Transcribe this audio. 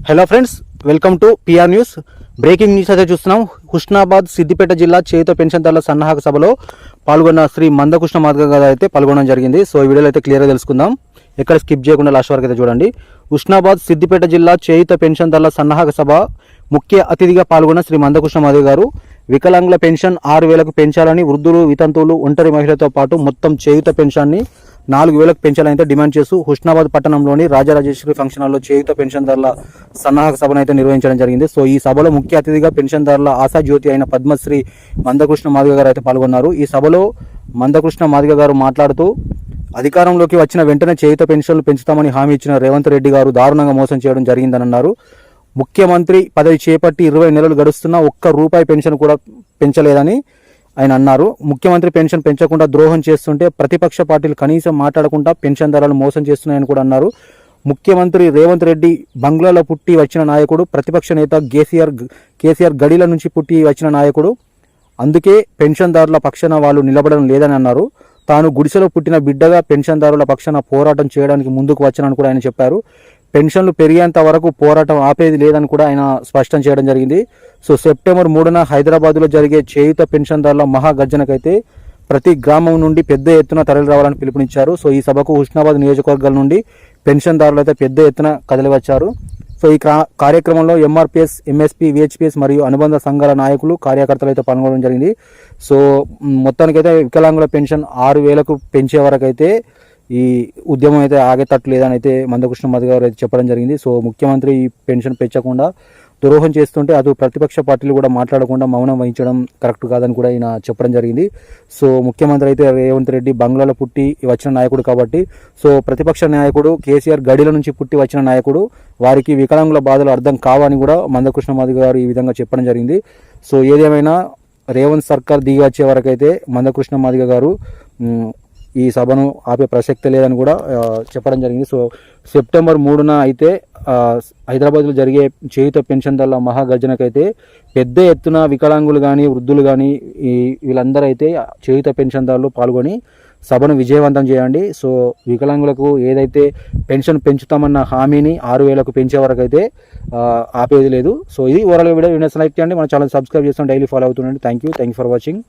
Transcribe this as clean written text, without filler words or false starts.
Hello friends, welcome to PR news. Breaking news అయితే చూస్తున్నాం. హుస్నాబాద్ సిద్దిపేట జిల్లా చేయుత పెన్షన్దారుల సన్నాహక సభలో పాల్గొన్న శ్రీ మందకృష్ణ మాదిగ గారు అయితే పాల్గొనడం జరిగింది. సో ఈ వీడియోలో అయితే క్లియర్గా తెలుసుకుందాం. ఎక్కడ స్కిప్ చేయకుండా లాస్ట్ వరకు అయితే చూడండి. హుస్నాబాద్ సిద్దిపేట జిల్లా చేయుత పెన్షన్దారుల సన్నాహక సభ ముఖ్య అతిథిగా పాల్గొన్న శ్రీ మందకృష్ణ మాదిగ గారు వికలాంగుల పెన్షన్ 6,000కు పెంచాలని, వృద్ధులు, వితంతువులు, ఒంటరి మహిళలతో పాటు మొత్తం చేయుత పెన్షన్ని 4,000కు పెంచాలని డిమాండ్ చేస్తూ హుస్నాబాద్ పట్టణంలోని రాజరాజేశ్వరి ఫంక్షన్ హాల్లో చేయుత పెన్షన్దారుల సన్నాహక సభను అయితే నిర్వహించడం జరిగింది. సో ఈ సభలో ముఖ్య అతిథిగా పెన్షన్దారుల ఆశాజ్యోతి అయిన పద్మశ్రీ మందకృష్ణ మాదిగ గారు అయితే పాల్గొన్నారు. ఈ సభలో మందకృష్ణ మాదిగ గారు మాట్లాడుతూ, అధికారంలోకి వచ్చిన వెంటనే చేయుత పెన్షన్లు పెంచుతామని హామీ ఇచ్చిన రేవంత్ రెడ్డి గారు దారుణంగా మోసం చేయడం జరిగిందని అన్నారు. ముఖ్యమంత్రి పదవి చేపట్టి 20 నెలలు గడుస్తున్నా ఒక్క రూపాయి పెన్షన్ కూడా పెంచలేదని ఆయన అన్నారు. ముఖ్యమంత్రి పెన్షన్ పెంచకుండా ద్రోహం చేస్తుంటే ప్రతిపక్ష పార్టీలు కనీసం మాట్లాడకుండా పెన్షన్దారులు మోసం చేస్తున్నాయని కూడా అన్నారు. ముఖ్యమంత్రి రేవంత్ రెడ్డి బంగ్లాలో పుట్టి వచ్చిన నాయకుడు, ప్రతిపక్ష నేత కేసీఆర్ గడిల నుంచి పుట్టి వచ్చిన నాయకుడు, అందుకే పెన్షన్దారుల పక్షాన వాళ్ళు నిలబడడం లేదని అన్నారు. తాను గుడిసెలో పుట్టిన బిడ్డగా పెన్షన్దారుల పక్షాన పోరాటం చేయడానికి ముందుకు వచ్చానని కూడా ఆయన చెప్పారు. పెన్షన్లు పెరిగేంత వరకు పోరాటం ఆపేది లేదని కూడా ఆయన స్పష్టం చేయడం జరిగింది. సో సెప్టెంబర్ 3న హైదరాబాద్లో జరిగే చేయుత పెన్షన్దారుల మహాగర్జనకైతే ప్రతి గ్రామం నుండి పెద్ద ఎత్తున తరలి రావాలని పిలుపునిచ్చారు. సో ఈ సభకు హుస్నాబాద్ నియోజకవర్గాల నుండి పెన్షన్దారులు అయితే పెద్ద ఎత్తున కదిలి వచ్చారు. సో ఈ కార్యక్రమంలో ఎంఆర్పిఎస్, ఎంఎస్పీ, విహెచ్పిఎస్ మరియు అనుబంధ సంఘాల నాయకులు, కార్యకర్తలు అయితే పాల్గొనడం జరిగింది. సో మొత్తానికైతే వికలాంగుల పెన్షన్ 6,000కు పెంచే వరకు అయితే ఈ ఉద్యమం అయితే ఆగేటట్టు లేదని అయితే మందకృష్ణ మాదిగ గారు అయితే చెప్పడం జరిగింది. సో ముఖ్యమంత్రి ఈ పెన్షన్ పెంచకుండా ద్రోహం చేస్తుంటే అటు ప్రతిపక్ష పార్టీలు కూడా మాట్లాడకుండా మౌనం వహించడం కరెక్ట్ కాదని కూడా ఆయన చెప్పడం జరిగింది. సో ముఖ్యమంత్రి అయితే రేవంత్ రెడ్డి బంగ్లాలో పుట్టి వచ్చిన నాయకుడు కాబట్టి, సో ప్రతిపక్ష నాయకుడు కేసీఆర్ గడిల నుంచి పుట్టి వచ్చిన నాయకుడు, వారికి వికలాంగుల బాధలు అర్థం కావని కూడా మందకృష్ణ మాదిగ గారు ఈ విధంగా చెప్పడం జరిగింది. సో ఏదేమైనా రేవంత్ సర్కార్ దిగి వచ్చే వరకు అయితే మందకృష్ణ మాదిగ గారు ఈ సభను ఆపే ప్రసక్తి లేదని కూడా చెప్పడం జరిగింది. సో సెప్టెంబర్ 3న అయితే హైదరాబాద్లో జరిగే చేయుత పెన్షన్దారుల మహాగర్జనకైతే పెద్ద ఎత్తున వికలాంగులు కానీ, వృద్ధులు కానీ వీళ్ళందరూ అయితే చేయుత పెన్షన్దారులు పాల్గొని సభను విజయవంతం చేయండి. సో వికలాంగులకు ఏదైతే పెన్షన్ పెంచుతామన్న హామీని 6,000కు పెంచే వరకు అయితే ఆపేది లేదు. సో ఇది ఓవరాల్ వీడియో లైక్ చేయండి. మన ఛానల్ సబ్స్క్రైబ్ చేస్తాం, డైలీ ఫాలో అవుతుండండి. Thank you for watching.